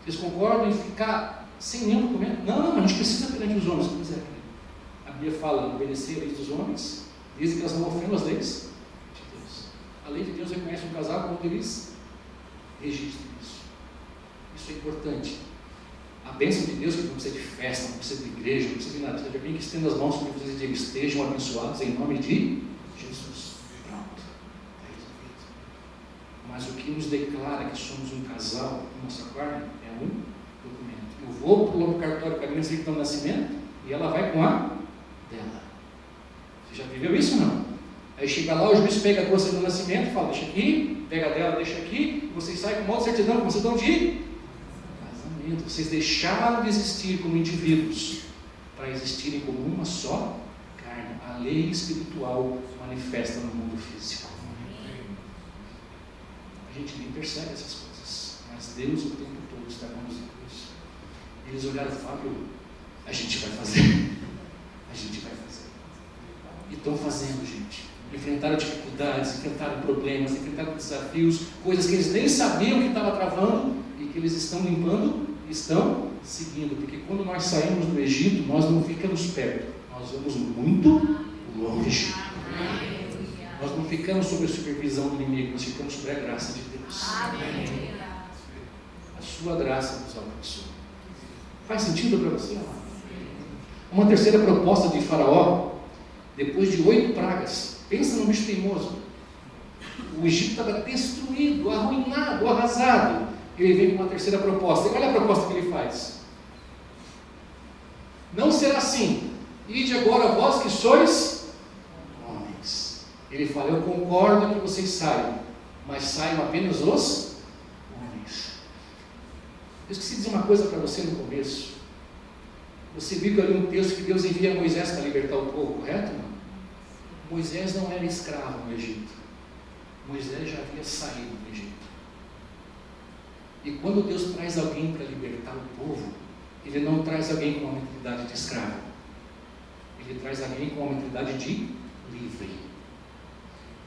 Vocês concordam em ficar sem nenhum documento? Não, a gente precisa perante os homens. Pois é, a Bíblia fala, obedecer a lei dos homens, desde que elas não ofendam as leis de Deus. A lei de Deus reconhece um casal quando eles registram isso. Isso é importante. A bênção de Deus, que não precisa de festa, não precisa de igreja, não precisa de nada, precisa de alguém que estenda as mãos sobre vocês e diga, estejam abençoados em nome de Jesus. Pronto. Está resolvido. Mas o que nos declara que somos um casal, nossa carne, é um documento. Eu vou para o cartório com a minha certidão de nascimento e ela vai com a dela. Você já viveu isso ou não? Aí chega lá, o juiz pega a tua certidão de nascimento, fala, deixa aqui, pega a dela, deixa aqui, e vocês saem com uma outra certidão, com certidão de casamento. Vocês deixaram de existir como indivíduos para existirem como uma só carne. A lei espiritual manifesta no mundo físico. A gente nem percebe essas coisas, mas Deus o tempo todo está conduzindo isso. Eles olharam e falaram, a gente vai fazer. A gente vai fazer. E estão fazendo, gente. Enfrentaram dificuldades, enfrentaram problemas, enfrentaram desafios, coisas que eles nem sabiam que estava travando e que eles estão limpando e estão seguindo. Porque quando nós saímos do Egito, nós não ficamos perto, nós vamos muito longe. Nós não ficamos sob a supervisão do inimigo, nós ficamos sob a graça de Deus. A sua graça nos alcançou. Faz sentido para você? Uma terceira proposta de Faraó, depois de 8 pragas, pensa num bicho teimoso. O Egito estava destruído, arruinado, arrasado. Ele vem com uma terceira proposta. E olha a proposta que ele faz. Não será assim. Ide agora vós que sois homens. Ele fala, eu concordo que vocês saiam, mas saiam apenas os homens. Eu esqueci de dizer uma coisa para você no começo. Você viu ali um texto que Deus envia Moisés para libertar o povo, correto? Não? Moisés não era escravo no Egito. Moisés já havia saído do Egito. E quando Deus traz alguém para libertar o povo, Ele não traz alguém com uma mentalidade de escravo. Ele traz alguém com uma mentalidade de livre.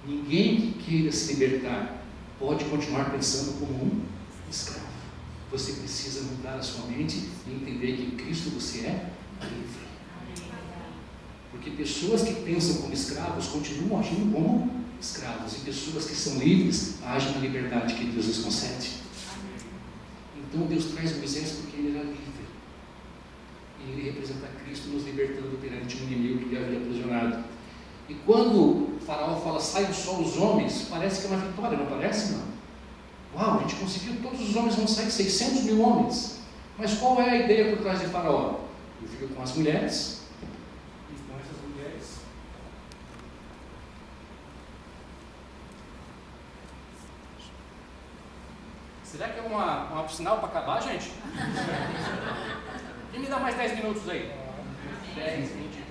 Ninguém que queira se libertar pode continuar pensando como um escravo. Você precisa mudar a sua mente e entender que em Cristo você é livre. Porque pessoas que pensam como escravos continuam agindo como escravos, e pessoas que são livres agem na liberdade que Deus lhes concede. Então Deus traz Moisés porque ele era livre. E ele representa Cristo nos libertando perante um inimigo que lhe havia aprisionado. E quando o Faraó fala, saiam só os homens, parece que é uma vitória, não parece? Não. Uau, a gente conseguiu, todos os homens vão sair, 600 mil homens. Mas qual é a ideia por trás de Faraó? Ele fica com as mulheres, e com essas mulheres será que é uma sinal para acabar, gente? Quem me dá mais 10 minutos aí? 10, 20, 30,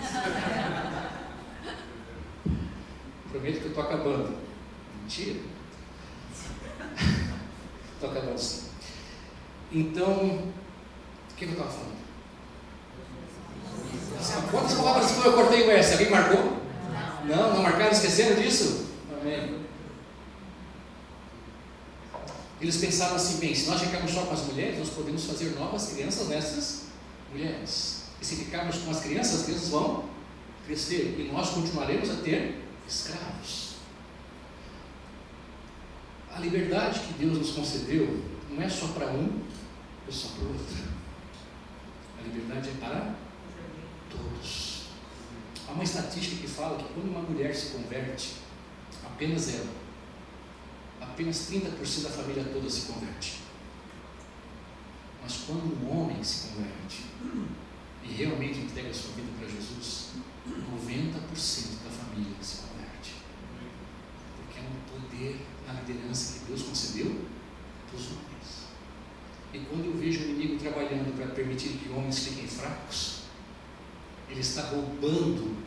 40. Prometo que eu estou acabando. Mentira. Estou acabando sim. Então, o que eu estava falando? Quantas palavras eu cortei o S? Alguém marcou? Não marcaram, esqueceram disso? Amém. Eles pensaram assim: bem, se nós ficarmos só com as mulheres, nós podemos fazer novas crianças nessas mulheres. E se ficarmos com as crianças vão crescer e nós continuaremos a ter escravos. A liberdade que Deus nos concedeu não é só para um ou só para o outro. A liberdade é para todos. Há uma estatística que fala que quando uma mulher se converte, apenas ela, apenas 30% da família toda se converte. Mas quando um homem se converte e realmente entrega a sua vida para Jesus, 90% da família se converte. Porque é um poder na liderança que Deus concedeu para os homens. E quando eu vejo o inimigo trabalhando para permitir que homens fiquem fracos, ele está roubando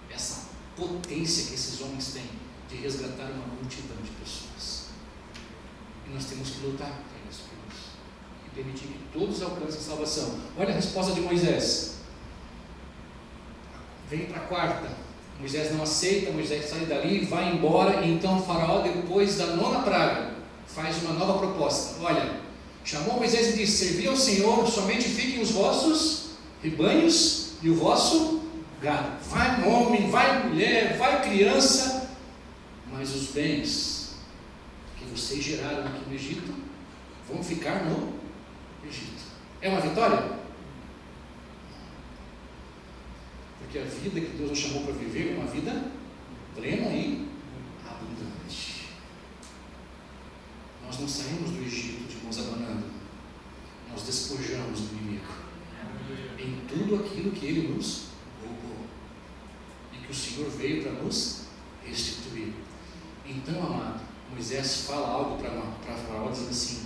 essa potência que esses homens têm de resgatar uma multidão de pessoas. E nós temos que lutar para isso, e permitir que todos alcancem a salvação. Olha a resposta de Moisés. Vem para a quarta. Moisés não aceita, Moisés sai dali, vai embora, e então o faraó, depois da 9ª praga, faz uma nova proposta. Olha, chamou Moisés e disse: servi ao Senhor, somente fiquem os vossos rebanhos e o vosso gado. Vai homem, vai mulher, vai criança, mas os bens que vocês geraram aqui no Egito vão ficar no Egito. É uma vitória? Porque a vida que Deus nos chamou para viver é uma vida plena e abundante. Nós não saímos do Egito de mãos abanando, nós despojamos do inimigo em tudo aquilo que ele nos roubou e que o Senhor veio para nos restituir. Então, amado, Moisés fala algo para Faraó, dizendo assim: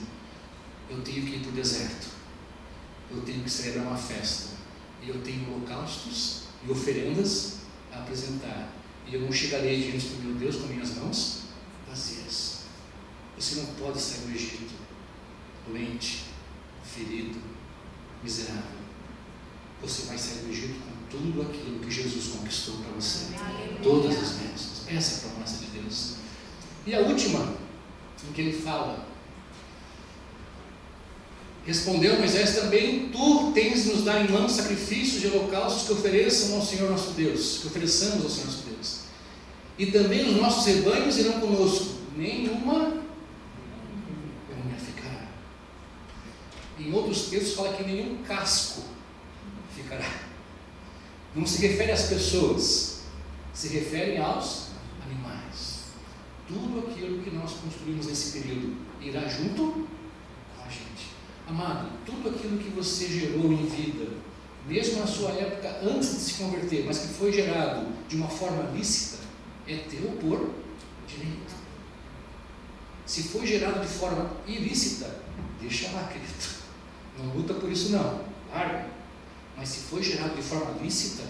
eu tenho que ir para o deserto, eu tenho que celebrar uma festa, e eu tenho holocaustos e oferendas a apresentar, e eu não chegarei diante do meu Deus com minhas mãos vazias. Você não pode sair do Egito doente, ferido, miserável. Você vai sair do Egito com tudo aquilo que Jesus conquistou para você, todas as bênçãos. Essa é a promessa de Deus. E a última, em que ele fala: respondeu Moisés também: tu tens de nos dar em mão sacrifícios e holocaustos que ofereçam ao Senhor nosso Deus, que ofereçamos ao Senhor nosso Deus. E também os nossos rebanhos irão conosco, nenhuma ficará. Em outros textos fala que nenhum casco ficará. Não se refere às pessoas, se refere aos animais. Tudo aquilo que nós construímos nesse período irá junto com a gente. Amado, tudo aquilo que você gerou em vida, mesmo na sua época antes de se converter, mas que foi gerado de uma forma lícita, é teu por direito. Se foi gerado de forma ilícita, deixa lá, querido. Não luta por isso não, larga. Mas se foi gerado de forma lícita,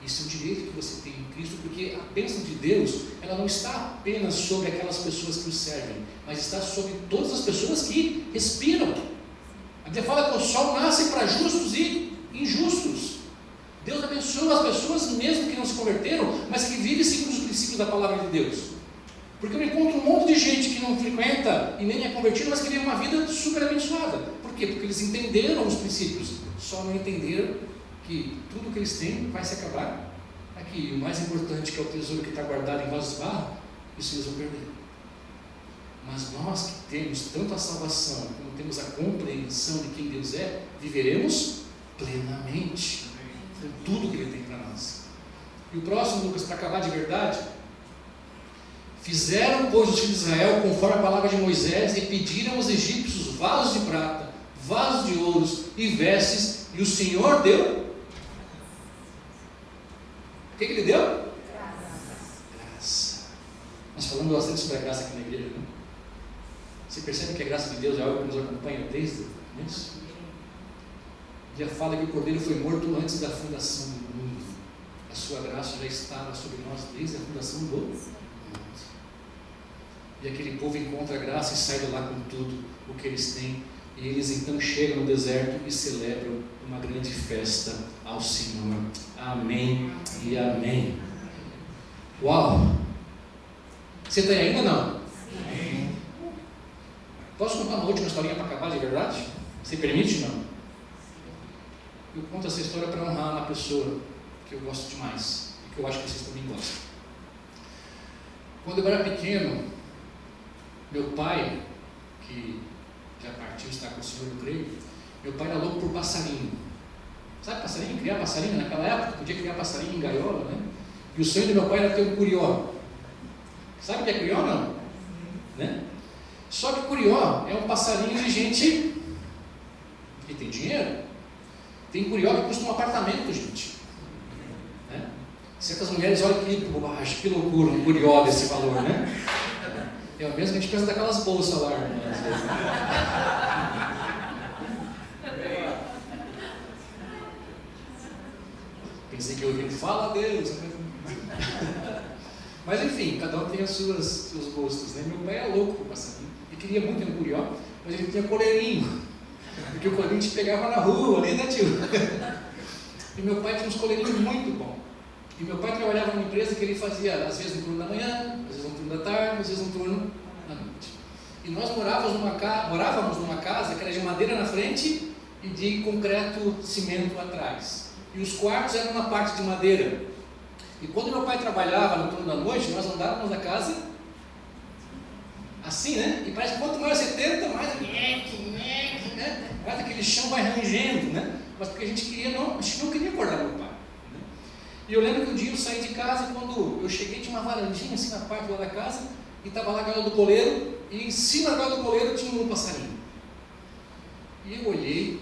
isso é um direito que você tem em Cristo, porque a bênção de Deus, ela não está apenas sobre aquelas pessoas que o servem, mas está sobre todas as pessoas que respiram. A Bíblia fala que o sol nasce para justos e injustos. Deus abençoa as pessoas mesmo que não se converteram, mas que vivem segundo os princípios da palavra de Deus. Porque eu encontro um monte de gente que não frequenta e nem é convertido, mas que vive uma vida super abençoada. Por quê? Porque eles entenderam os princípios, só não entenderam que tudo que eles têm vai se acabar aqui. E o mais importante, que é o tesouro que está guardado em vasos de barro, isso eles vão perder. Mas nós que temos tanto a salvação, como temos a compreensão de quem Deus é, viveremos plenamente com tudo que Ele tem para nós. E o próximo, Lucas, para acabar de verdade: fizeram, pois, os filhos de Israel conforme a palavra de Moisés, e pediram aos egípcios vasos de prata, vasos de ouros e vestes, e o Senhor deu. O que Ele deu? Graça. Nós falamos bastante sobre a graça aqui na igreja, né? Você percebe que a graça de Deus é algo que nos acompanha desde o começo? Já fala que o Cordeiro foi morto antes da fundação do mundo. A sua graça já estava sobre nós desde a fundação do mundo. E aquele povo encontra a graça e sai de lá com tudo o que eles têm. E eles então chegam no deserto e celebram uma grande festa ao Senhor. Amém e amém. Uau! Você está aí ainda ou não? Sim. Posso contar uma última historinha para acabar de verdade? Você permite, não? Eu conto essa história para honrar uma pessoa que eu gosto demais e que eu acho que vocês também gostam. Quando eu era pequeno, meu pai, que já partiu, está com o Senhor, eu creio, meu pai era louco por passarinho. Sabe passarinho? Criar passarinho naquela época, podia criar passarinho em gaiola, né? E o sonho do meu pai era ter um curió. Sabe o que é curió, não? Né? Só que curió é um passarinho de gente que tem dinheiro. Tem curió que custa um apartamento, gente. Né? Certas mulheres olham que bobagem, que loucura, um curió desse valor, né? É o mesmo que a gente pensa daquelas bolsas lá, né? Às vezes. Pensei que eu ouvi fala Deus. Mas enfim, cada um tem os seus gostos, né? Meu pai é louco por passarinho. Ele queria muito ter um curió, mas ele tinha coleirinho. Porque o coleirinho te pegava na rua ali, né, tio? E meu pai tinha uns coleirinhos muito bons. E meu pai trabalhava numa empresa que ele fazia, às vezes, um turno da manhã, às vezes um turno da tarde, às vezes um turno da noite. E nós morávamos numa casa que era de madeira na frente e de concreto, cimento atrás. E os quartos eram na parte de madeira. E quando meu pai trabalhava no turno da noite, nós andávamos na casa assim, né? E parece que quanto mais você tenta, mais né? Mais aquele chão vai rangendo, né? Mas porque a gente não queria acordar meu pai. Né? E eu lembro que um dia eu saí de casa e quando eu cheguei tinha uma varandinha assim na parte lá da casa e estava lá a gaiola do coleiro e em cima da gaiola do coleiro tinha um passarinho. E eu olhei,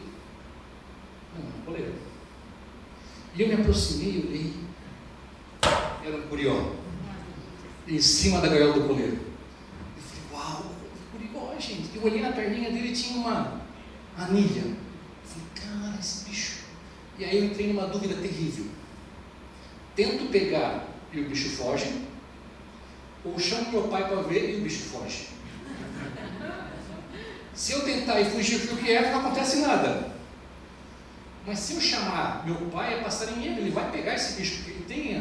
não, coleiro. E eu me aproximei e olhei, era um curió, em cima da gaiola do coleiro. Eu falei, uau, curió, gente. Eu olhei na perninha dele e tinha uma anilha. Eu falei, cara, esse bicho. E aí eu entrei numa dúvida terrível. Tento pegar e o bicho foge, ou chamo meu pai para ver e o bicho foge. Se eu tentar e fugir do que é, não acontece nada. Mas se eu chamar meu pai, é passarinheiro, ele vai pegar esse bicho, porque ele tem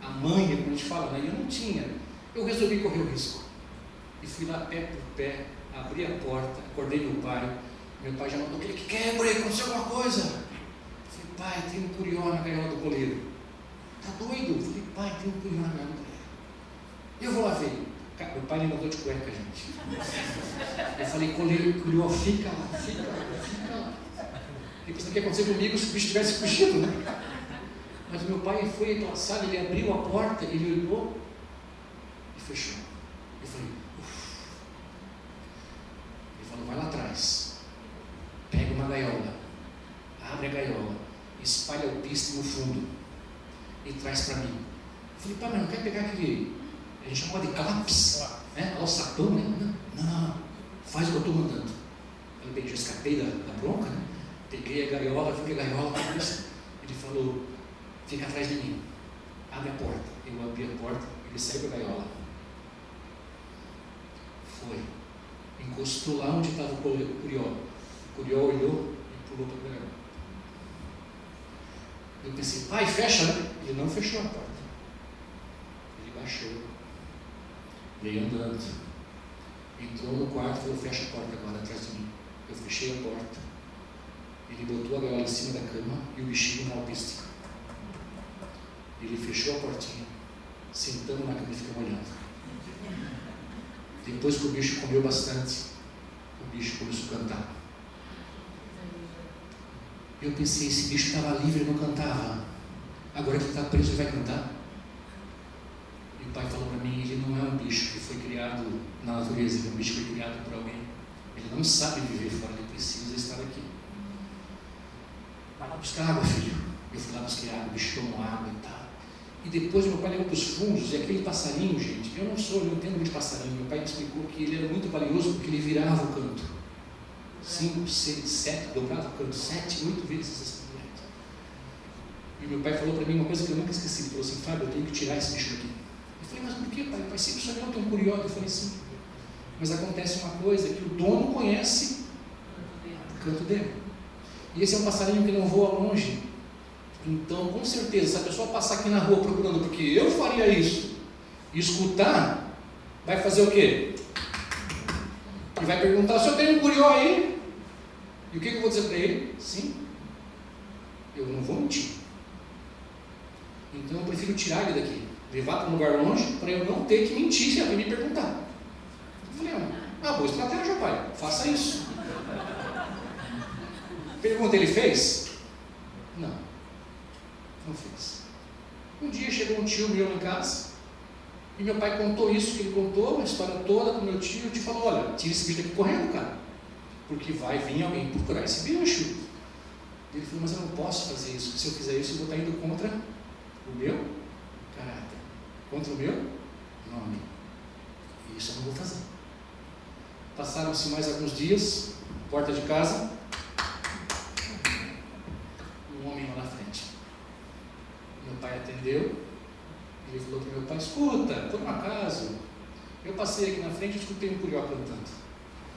a manha, como a gente fala, né? Eu não tinha. Eu resolvi correr o risco. E fui lá pé por pé, abri a porta, acordei meu pai. Meu pai já mandou, o que quer, Bre? Aconteceu alguma coisa? Eu falei, pai, tem um curió na gaiola do coleiro. Tá doido? Eu falei, pai, tem um curió na gaiola do coleiro. Eu vou lá ver. Meu pai me mandou de cueca, gente. Eu falei, coleiro, curió, fica lá, fica lá, fica lá. E pensando que ia acontecer comigo se o bicho tivesse fugido, né? Mas meu pai foi para a sala, ele abriu a porta, ele olhou e fechou. Eu falei, uff. Ele falou, vai lá atrás, pega uma gaiola, abre a gaiola, espalha o piste no fundo e traz para mim. Eu falei, pai, mas não quer pegar aquele, a gente chama de claps, né? Alçapão, né? Não, faz o que eu estou mandando. Eu já escapei da bronca, né? Peguei a gaiola, vi a gaiola, ele falou, fica atrás de mim, abre a porta. Eu abri a porta, ele saiu da gaiola. Foi, encostou lá onde estava o curió. O curió olhou e pulou para a gaiola. Eu pensei, pai, fecha, né? Ele não fechou a porta. Ele baixou, veio andando, entrou no quarto e falou, fecha a porta agora atrás de mim. Eu fechei a porta. Ele botou a gaiola em cima da cama e o bichinho na alpística. Ele fechou a portinha, sentando na cama e ficou olhando. Depois que o bicho comeu bastante, o bicho começou a cantar. Eu pensei, esse bicho estava livre e não cantava. Agora que ele está preso, ele vai cantar? E o pai falou para mim, ele não é um bicho que foi criado na natureza, ele é um bicho que foi criado por alguém. Ele não sabe viver fora, ele precisa estar aqui. Vai lá buscar água, filho. Eu fui lá buscar água, o bicho tomou água e tal. E depois meu pai levou para os fundos, e aquele passarinho, gente, eu não entendo muito de passarinho. Meu pai me explicou que ele era muito valioso porque ele virava o canto. 5, 6, 7, dobrava o canto, 7, 8 vezes esse movimento. E meu pai falou para mim uma coisa que eu nunca esqueci. Ele falou assim, Fábio, eu tenho que tirar esse bicho daqui. Eu falei, mas por que, pai? O pai sempre sonhou ter um curió. Eu falei, sim. Mas acontece uma coisa, que o dono conhece o canto dele. E esse é um passarinho que não voa longe. Então, com certeza, se a pessoa passar aqui na rua procurando, porque eu faria isso, e escutar, vai fazer o quê? E vai perguntar: o senhor tem um curió aí? E o que eu vou dizer para ele? Sim. Eu não vou mentir. Então eu prefiro tirar ele daqui, levar para um lugar longe, para eu não ter que mentir se alguém me perguntar. Eu falei: boa estratégia, pai, faça isso. Pergunta: ele fez? Não fez. Um dia chegou um tio meu em casa, e meu pai contou isso, que ele contou, a história toda com meu tio. O tio falou: olha, tira esse bicho daqui correndo, cara, porque vai vir alguém procurar esse bicho. Ele falou: mas eu não posso fazer isso, se eu fizer isso eu vou estar indo contra o meu caráter, contra o meu nome, e isso eu não vou fazer. Passaram-se mais alguns dias, porta de casa, um homem lá na frente. Meu pai atendeu, ele falou para meu pai: escuta, por um acaso, eu passei aqui na frente e escutei um curió cantando,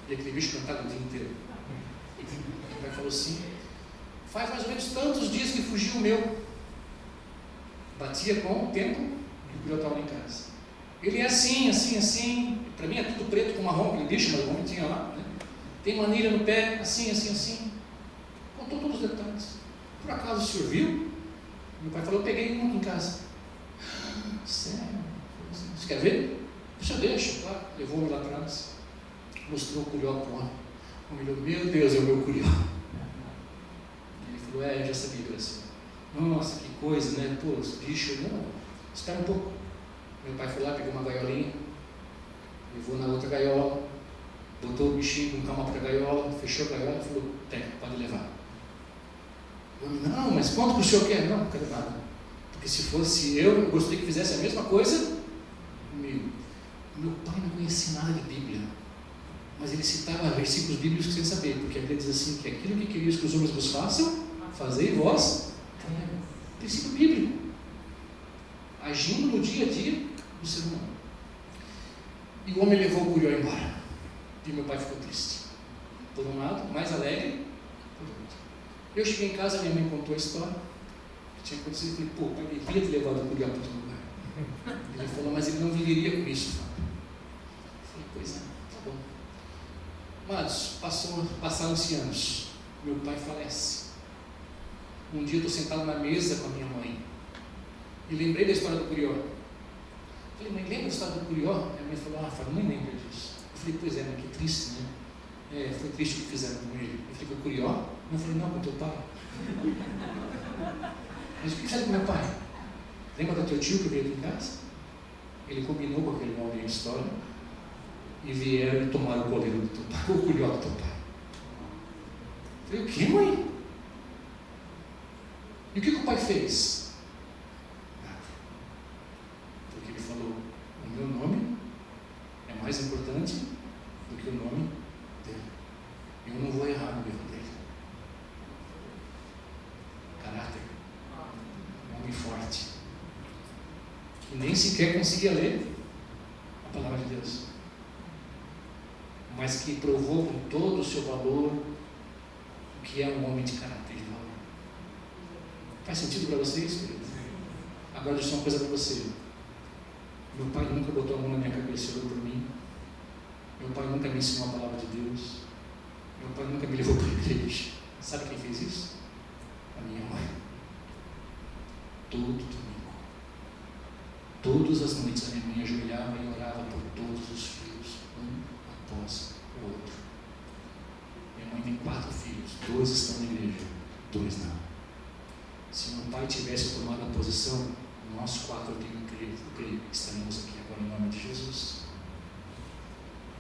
e aquele bicho cantava o dia inteiro. Meu pai falou assim: faz mais ou menos tantos dias que fugiu o meu. Batia com o tempo e o curió estava lá em casa. Ele é assim, assim, assim. Para mim é tudo preto com marrom, aquele bicho, mas o homem tinha lá, né? Tem manilha no pé, assim, assim, assim. Contou todos os detalhes. Por acaso o senhor viu? Meu pai falou: eu peguei um aqui em casa. Sério? Você quer ver? Deixa, claro. Levou ele lá atrás, mostrou o curió para o homem. O homem falou: meu Deus, é o meu curió. Ele falou: eu já sabia que era assim. Nossa, que coisa, né? Pô, os bichos, não, espera um pouco. Meu pai foi lá, pegou uma gaiolinha, levou na outra gaiola, botou o bichinho com calma para a gaiola, fechou a gaiola e falou: tem, pode levar. Eu: não, mas quanto que o senhor quer? Não quero nada. Porque se fosse eu gostaria que fizesse a mesma coisa comigo. Meu pai não conhecia nada de Bíblia, mas ele citava versículos bíblicos sem saber, porque a Bíblia diz assim: que aquilo que querias que os homens vos façam, fazei vós. Princípio bíblico, agindo no dia a dia do ser humano. E o homem levou o curió embora, e meu pai ficou triste, por um lado, mais alegre por outro. Eu cheguei em casa, minha mãe contou a história que tinha acontecido. Eu falei: pô, pai, ele queria ter levado o curió para outro lugar. Ele falou: mas ele não viveria com isso, Fábio. Eu falei: pois é, tá bom. Mas passaram-se anos, meu pai falece. Um dia eu estou sentado na mesa com a minha mãe e lembrei da história do curió. Falei: mãe, lembra da história do curió? A minha mãe falou: Fábio, não lembro disso. Eu falei: pois é, mas que triste, né? Foi triste o que fizeram com ele. Eu falei: com o curió? Eu falei: não, com teu pai. Mas o que fizeram com meu pai? Lembra do teu tio que veio aqui em casa? Ele combinou com aquele homem a história e vieram e tomaram o coleiro do teu pai, o curió do teu pai. Eu falei: o que, mãe? E o que o pai fez? Nada. Porque ele falou: o meu nome é mais importante do que o nome dele. Eu não vou errar no livro dele. Caráter. Um homem forte, que nem sequer conseguia ler a palavra de Deus, mas que provou com todo o seu valor o que é um homem de caráter. Faz sentido para vocês, querido? Agora deixa eu dizer uma coisa para você. Meu pai nunca botou a mão na minha cabeça e olhou por mim. Meu pai nunca me ensinou a palavra de Deus. Meu pai nunca me levou para a igreja. Sabe quem fez isso? A minha mãe. Todo domingo, todas as noites, a minha mãe ajoelhava e orava por todos os filhos, um após o outro. Minha mãe tem 4 filhos, 2 estão na igreja, 2 não. Se meu pai tivesse tomado a posição, nós 4, eu creio que estaremos aqui agora em nome de Jesus.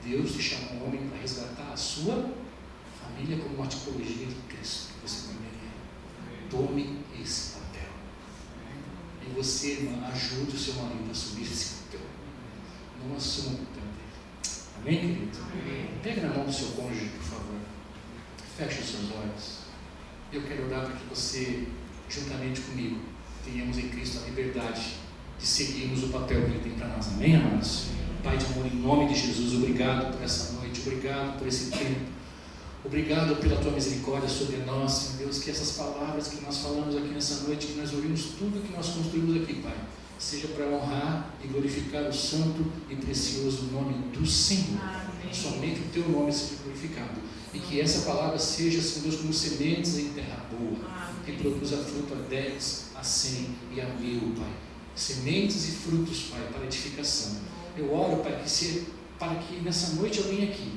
Deus te chamou, homem, para resgatar a sua família como uma tipologia de Cristo que você deveria. Tome esse papel. E você, irmã, ajude o seu marido a assumir esse papel. Não assuma o papel dele. Amém, querido? Amém. Pega na mão do seu cônjuge, por favor. Feche os seus olhos. Eu quero orar para que você, juntamente comigo, tenhamos em Cristo a liberdade de seguirmos o papel que Ele tem para nós. Amém, amados? Pai de amor, em nome de Jesus, obrigado por essa noite, obrigado por esse tempo, obrigado pela Tua misericórdia sobre nós, Senhor Deus, que essas palavras que nós falamos aqui nessa noite, que nós ouvimos, tudo que nós construímos aqui, Pai, seja para honrar e glorificar o santo e precioso nome do Senhor. Somente o teu nome seja glorificado. E que essa palavra seja, Senhor Deus, como sementes em terra boa, que produza fruto a 10, a 100 e a 1000, Pai. Sementes e frutos, Pai, para edificação. Eu oro, Pai, para que nessa noite alguém aqui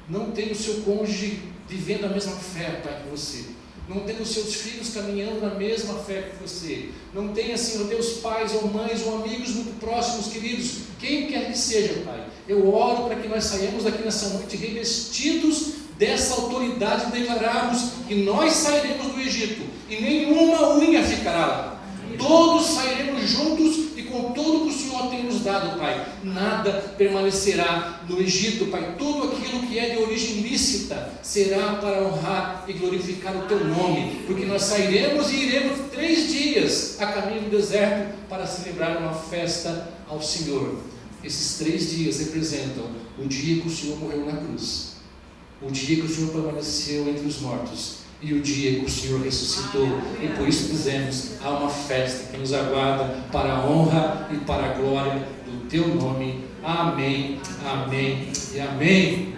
não tenha o seu cônjuge vivendo a mesma fé, Pai, que você. Não tenha os seus filhos caminhando na mesma fé que você. Não tenha, Senhor Deus, pais ou mães ou amigos muito próximos, queridos, quem quer que seja, Pai. Eu oro para que nós saímos daqui nessa noite revestidos dessa autoridade e declararmos que nós sairemos do Egito e nenhuma unha ficará lá. Todos sairemos juntos e com tudo que o Senhor tem nos dado, Pai. Nada permanecerá no Egito, Pai. Tudo aquilo que é de origem lícita será para honrar e glorificar o Teu nome, porque nós sairemos e iremos 3 dias a caminho do deserto para celebrar uma festa ao Senhor. Esses 3 dias representam o dia que o Senhor morreu na cruz, o dia que o Senhor permaneceu entre os mortos e o dia que o Senhor ressuscitou. E por isso dizemos, há uma festa que nos aguarda para a honra e para a glória do Teu nome. Amém, amém e amém.